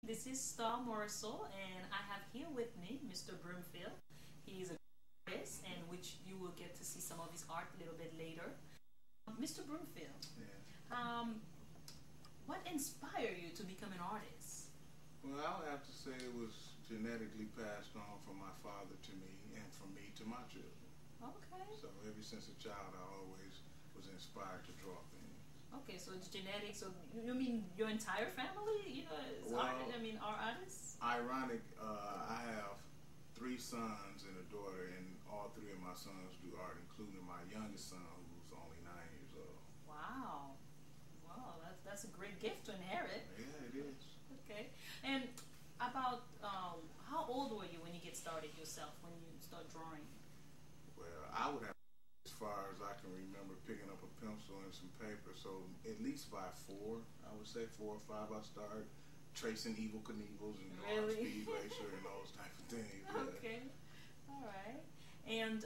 This is Star Morisseau, and I have here with me Mr. Broomfield. He is a artist, and which you will get to see some of his art a little bit later. Mr. Broomfield, Yeah. what inspired you to become an artist? Well, I would have to say it was genetically passed on from my father to me and from me to my children. Okay. So ever since a child, I always was inspired to draw things. Okay, so it's genetic. So you mean your entire family, is Well, are artists? Ironic, I have three sons and a daughter, and all three of my sons do art, including my youngest son, who's only 9 years old. Wow. Wow, that's a great gift to inherit. Yeah, it is. Okay. And about how old were you when you get started yourself, when you start drawing? Well, I would have, as far as I can remember, picking up a pencil and some paper. So at least by 4, I would say 4 or 5, I started tracing Evel Knievels and drawing Really? Speed Racer and those type of things. Yeah. Okay. All right. And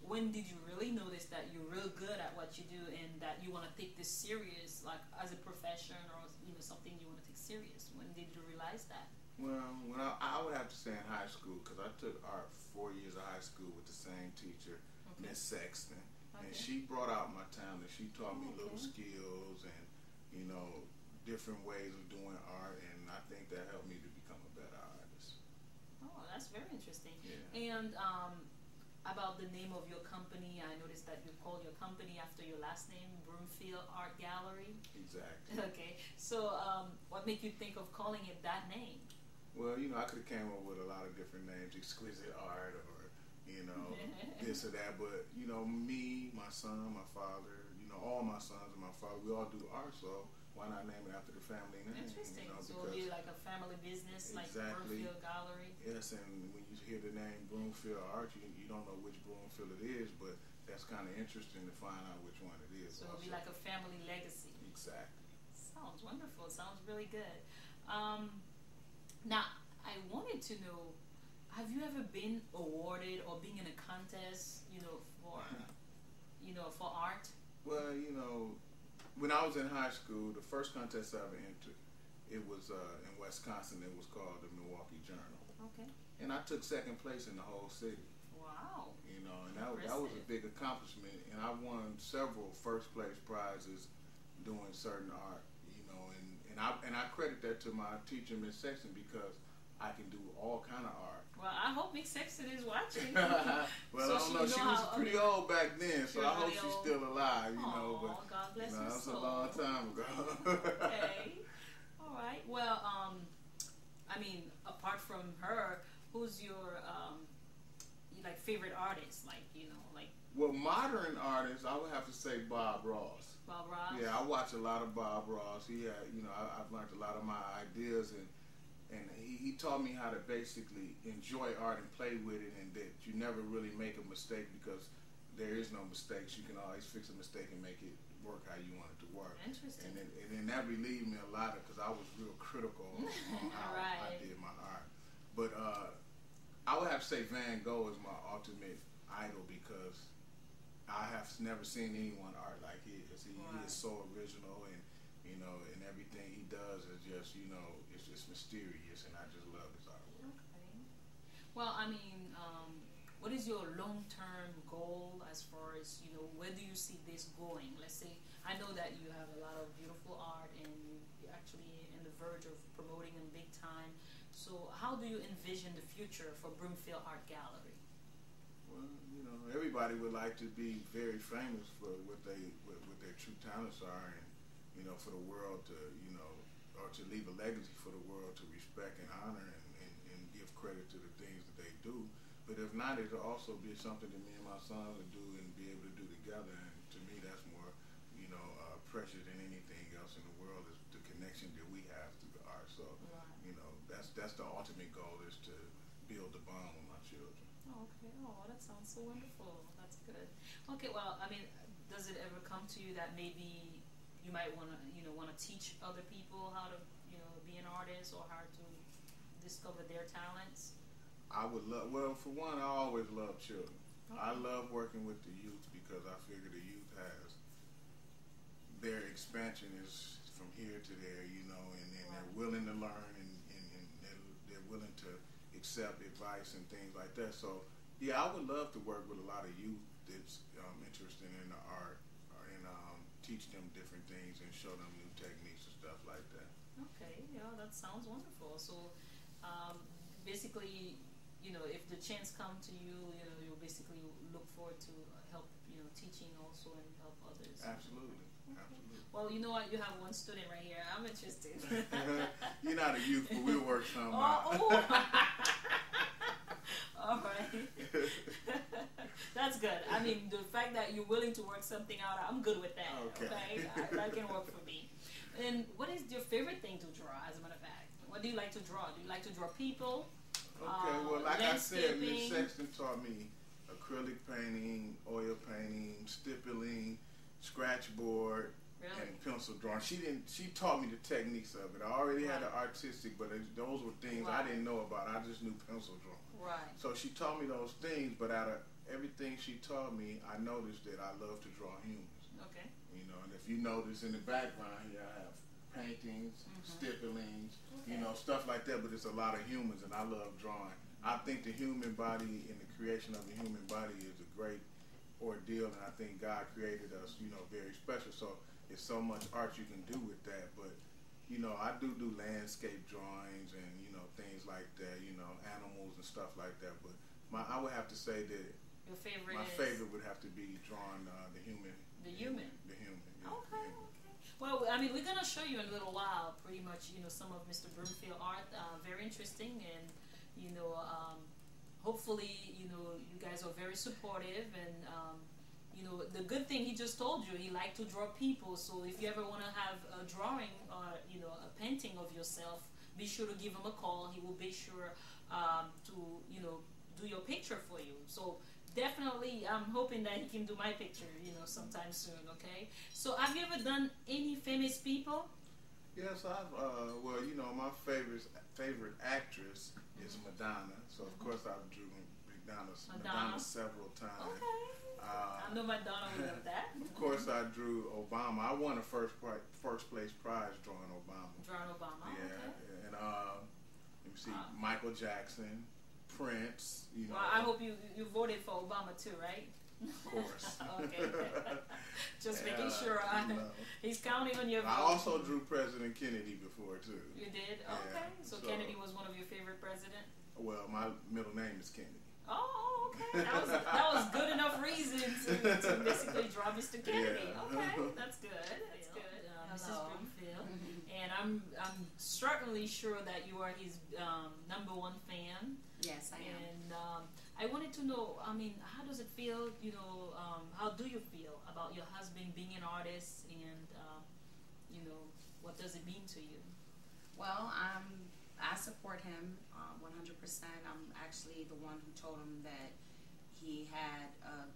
when did you really notice that you're real good at what you do and that you want to take this serious, like as a profession or something you want to take serious? When did you realize that? Well, when I would have to say in high school, because I took art 4 years of high school with the same teacher, Okay. Miss Sexton, and Okay. she brought out my talent. She taught me little Okay. skills and different ways of doing art, and I think that helped me to become a better artist. Oh, that's very interesting. Yeah. And about the name of your company, I noticed that you call your company after your last name, Broomfield Art Gallery. Exactly. Okay. So what made you think of calling it that name? Well, I could have came up with a lot of different names, exquisite art, or this or that. But me, my son, my father, all my sons and my father, we all do art. So why not name it after the family name? Interesting. So it'll be like a family business, like Exactly. Broomfield Gallery. Yes, and when you hear the name Broomfield Art, you don't know which Broomfield it is, but that's kind of interesting to find out which one it is. So it'll be like a family legacy. Exactly. Sounds wonderful. Sounds really good. Now, I wanted to know, have you ever been awarded or been in a contest, for art? Well, when I was in high school, the first contest I ever entered, it was in Wisconsin. It was called the Milwaukee Journal. Okay. And I took second place in the whole city. Wow. And that was a big accomplishment. And I won several first place prizes doing certain art. And I credit that to my teacher, Miss Sexton, because I can do all kind of art. Well, I hope Miss Sexton is watching. Well, so I don't know. She was pretty old back then, so I hope really she's old. still alive. But God bless her that's soul. a long time ago. Okay. All right. Well, apart from her, who's your favorite artist? Well, modern artists, I would have to say Bob Ross. Bob Ross. Yeah, I watch a lot of Bob Ross. He had, I've learned a lot of my ideas, and he taught me how to basically enjoy art and play with it, and that you never really make a mistake because there is no mistakes. You can always fix a mistake and make it work how you want it to work. Interesting. And then that relieved me a lot because I was real critical on how I Right. did my art. But I would have to say Van Gogh is my ultimate idol because I have never seen anyone art like his. He is so original, and and everything he does is just it's just mysterious, and I just love his artwork. Okay. Well, what is your long-term goal as far as where do you see this going? Let's say I know that you have a lot of beautiful art, and you're actually in the verge of promoting them big time. So how do you envision the future for Broomfield Art Gallery? Well, everybody would like to be very famous for what their true talents are, and for the world to or to leave a legacy for the world to respect and honor and give credit to the things that they do. But if not, it'll also be something that me and my son would do and be able to do together. And to me, that's more precious than anything else in the world is the connection that we have through the art. So that's the ultimate goal, is to build the bond with my children. Oh, okay. Oh, that sounds so wonderful. That's good. Okay. Well, does it ever come to you that maybe you might want to teach other people how to be an artist or how to discover their talents? I would love. Well, for one, I always love children. Okay. I love working with the youth because I figure the youth has their expansion is from here to there, and then they're willing to learn, and they're willing to accept advice and things like that. So yeah, I would love to work with a lot of youth that's interested in the art and teach them different things and show them new techniques and stuff like that. Okay, yeah, that sounds wonderful. So basically, if the chance come to you, you'll basically look forward to help, teaching also and help others. Absolutely. Okay. Absolutely. Well, you know what? You have one student right here. I'm interested. You're not a youth, but we'll work something out. All right. That's good. I mean, the fact that you're willing to work something out, I'm good with that. Okay? That can work for me. And what is your favorite thing to draw, as a matter of fact? What do you like to draw? Do you like to draw people? Okay, well, like I said, Miss Sexton taught me acrylic painting, oil painting, stippling, scratchboard, and pencil drawing. She taught me the techniques of it. I already had the artistic, but those were things I didn't know about. I just knew pencil drawing. Right. So she taught me those things, but out of everything she taught me, I noticed that I love to draw humans. Okay. And if you notice in the background here, I have paintings, stipplings, stuff like that, but it's a lot of humans, and I love drawing. I think the human body and the creation of the human body is a great ordeal, and I think God created us, very special. So there's so much art you can do with that, but I do landscape drawings and things like that, animals and stuff like that. But I would have to say that your favorite. My favorite would have to be drawing the human. The human. The human. Yeah, okay. Well, I mean, we're gonna show you in a little while, pretty much, some of Mr. Broomfield art. Very interesting, and hopefully, you guys are very supportive, and the good thing he just told you, he liked to draw people. So if you ever want to have a drawing or a painting of yourself, be sure to give him a call. He will be sure to do your picture for you. So definitely, I'm hoping that he can do my picture, sometime soon. Okay. So have you ever done any famous people? Yes, I've. Well, my favorite actress is Madonna. So of course I've drew Madonna several times. Okay. I know Madonna would love that. Of course, I drew Obama. I won a first place prize drawing Obama. Drawing Obama. Yeah, okay. And let me see, Michael Jackson, Prince. Well, I hope you voted for Obama too, right? Of course. Okay. Just making sure. He's counting on your vote. I also drew President Kennedy before too. You did? Yeah, okay. So Kennedy was one of your favorite presidents? Well, my middle name is Kennedy. Oh, okay. That was good enough reason to basically draw Mr. Kennedy. Yeah. Okay, that's good. That's good. Mrs. Broomfield. And I'm certainly sure that you are his #1 fan. Yes, I am. And I wanted to know, I mean, how does it feel, how do you feel about your husband being an artist, and, what does it mean to you? Well, I support him 100%. I'm actually the one who told him that he had a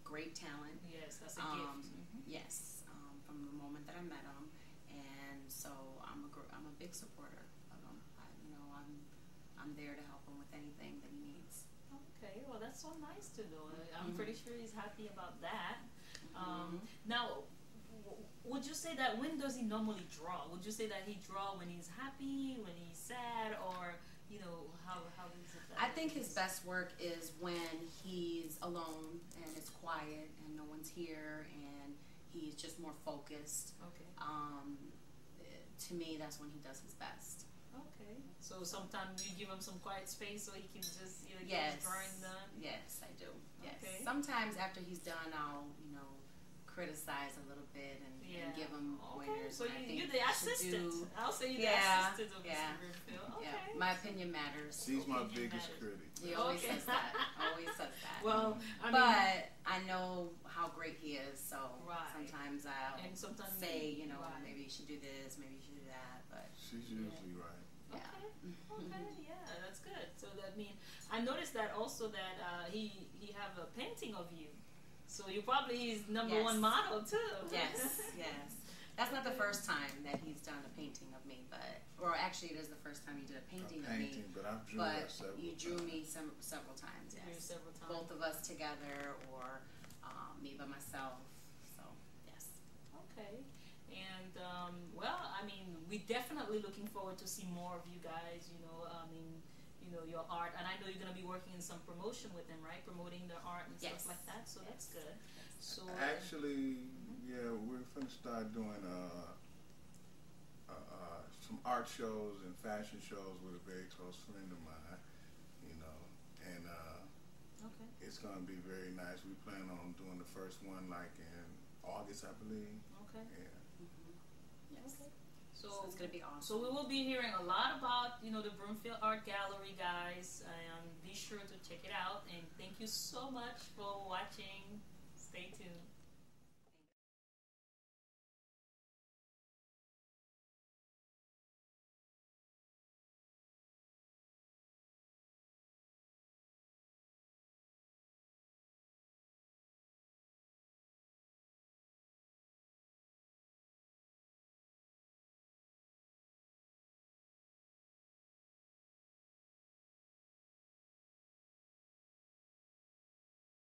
great talent. Yes, that's a gift. Yes, from the moment that I met him, and so I'm a big supporter of him. I'm there to help him with anything that he needs. Okay, well that's so nice to know. I'm pretty sure he's happy about that. Now, would you say that when does he normally draw? Would you say that he draw when he's happy, when he's sad, or how is it? I think his best work is when he's alone and it's quiet and no one's here and he's just more focused. Okay. To me, that's when he does his best. Okay. So sometimes you give him some quiet space so he can just get his drawing done. Yes, I do. Yes. Okay. Sometimes after he's done, I'll criticize a little bit and give him pointers. So you're the assistant. I'll say you're the assistant of Mr. Broomfield. Okay. Yeah. My opinion matters. He's my biggest critic. He always says that. Always says that. Well, but I know how great he is, so sometimes I'll sometimes say, maybe you should do this, maybe you should do that. But she's usually right. Okay. Okay. Yeah, that's good. So I noticed that also that he have a painting of you. So you're probably his #1 model too. Yes, yes. That's not the first time that he's done a painting of me, or actually it is the first time you did a painting of me. But I've drew you drew me several times. Yes. Several times. Both of us together, or me by myself. So yes. Okay. And well, I mean, we're definitely looking forward to see more of you guys. You know, I mean, you know, your art, and I know you're gonna be working in some promotion with them, right? Promoting their art and Yes. stuff like that. So that's good. So Actually, yeah, we're going to start doing some art shows and fashion shows with a very close friend of mine, you know, and okay, it's going to be very nice. We plan on doing the first one like in August, I believe. okay. Yeah. Yes. Okay. So it's gonna be awesome. So we will be hearing a lot about, you know, the Broomfield Art Gallery, guys. Be sure to check it out. And thank you so much for watching. Stay tuned.